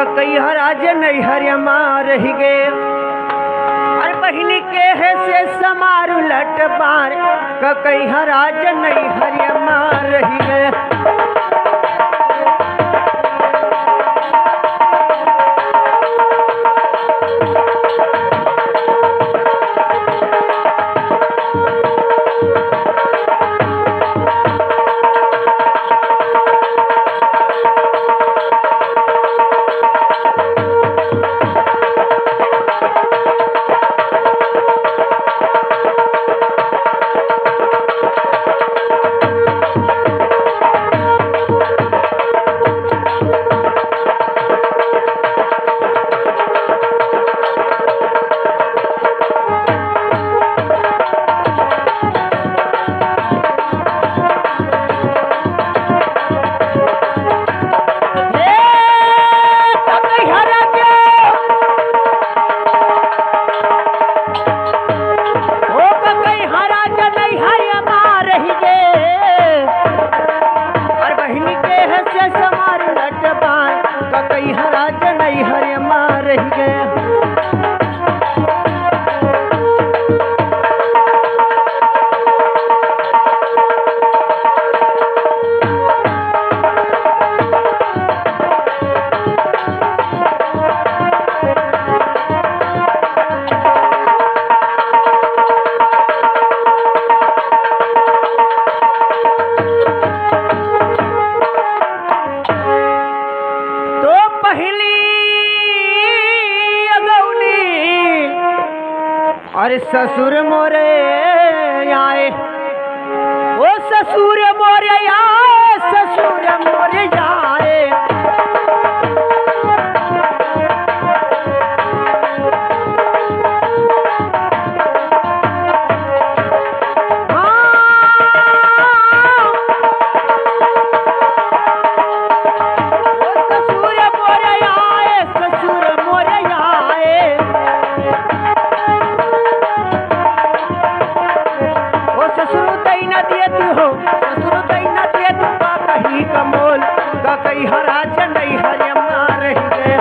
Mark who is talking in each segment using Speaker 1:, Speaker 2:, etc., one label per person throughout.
Speaker 1: कई हराज नहीं हरिया मार ही गे अरे बहिनी के है से समारू लट बार कई हराज नहीं हरिया मार ही गे। अरे ससुर मोरे आए ओ ससुर मोरे आए ससुर मोरे आए कई हराज नहीं हरिया मार ही गे।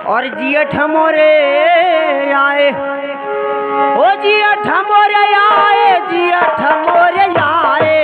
Speaker 1: और जियठ मोरे आए ओ जियठ मोरे आए जियठ मोरे आए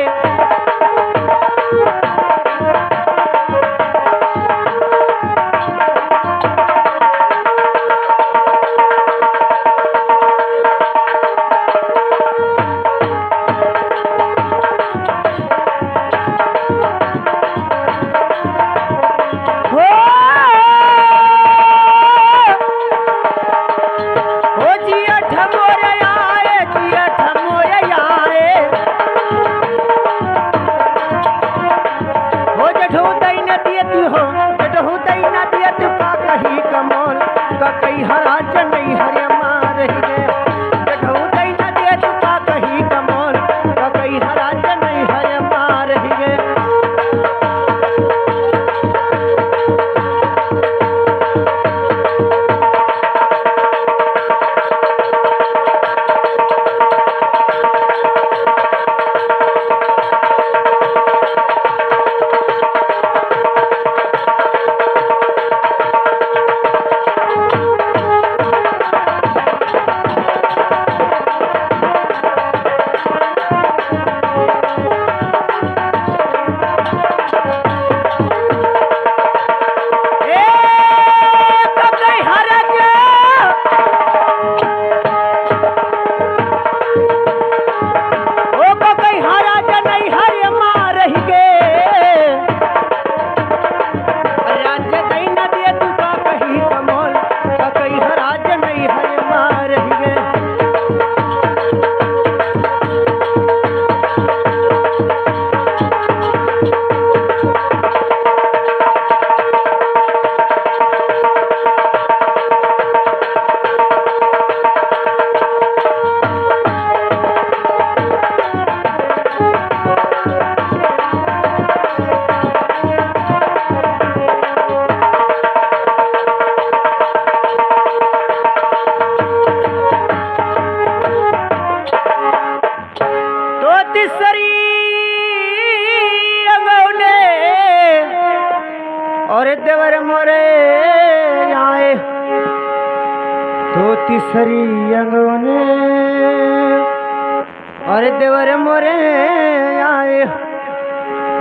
Speaker 1: कई हराज नहीं हरिया मार ही गे। न दे तुका कही कमोल कई हराज नहीं हरिया मार ही गे। और देवर मोरे आए तो तीसरी अंगोने और देवर मोरे आए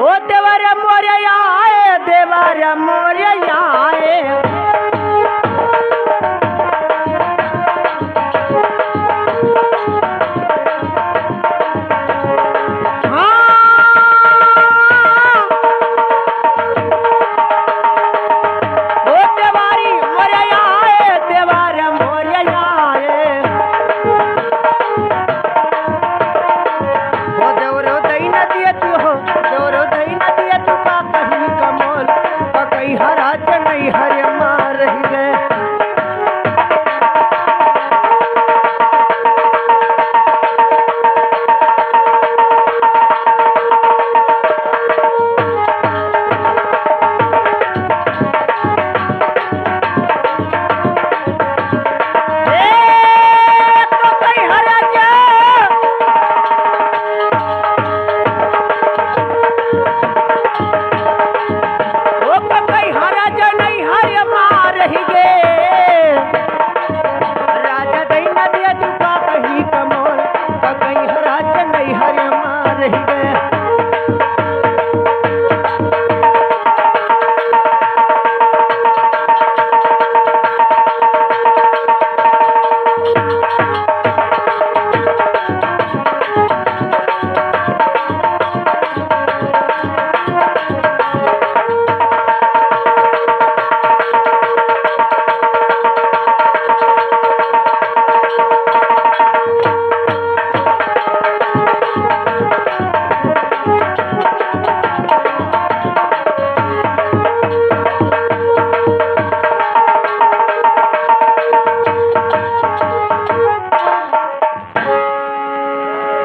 Speaker 1: ओ देवर मोरे आए देवर मोरे आए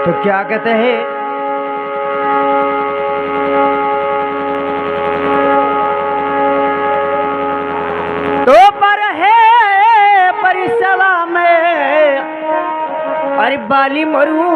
Speaker 1: तो क्या कहते हैं तो पर है परिसवा में अरे बाली मरू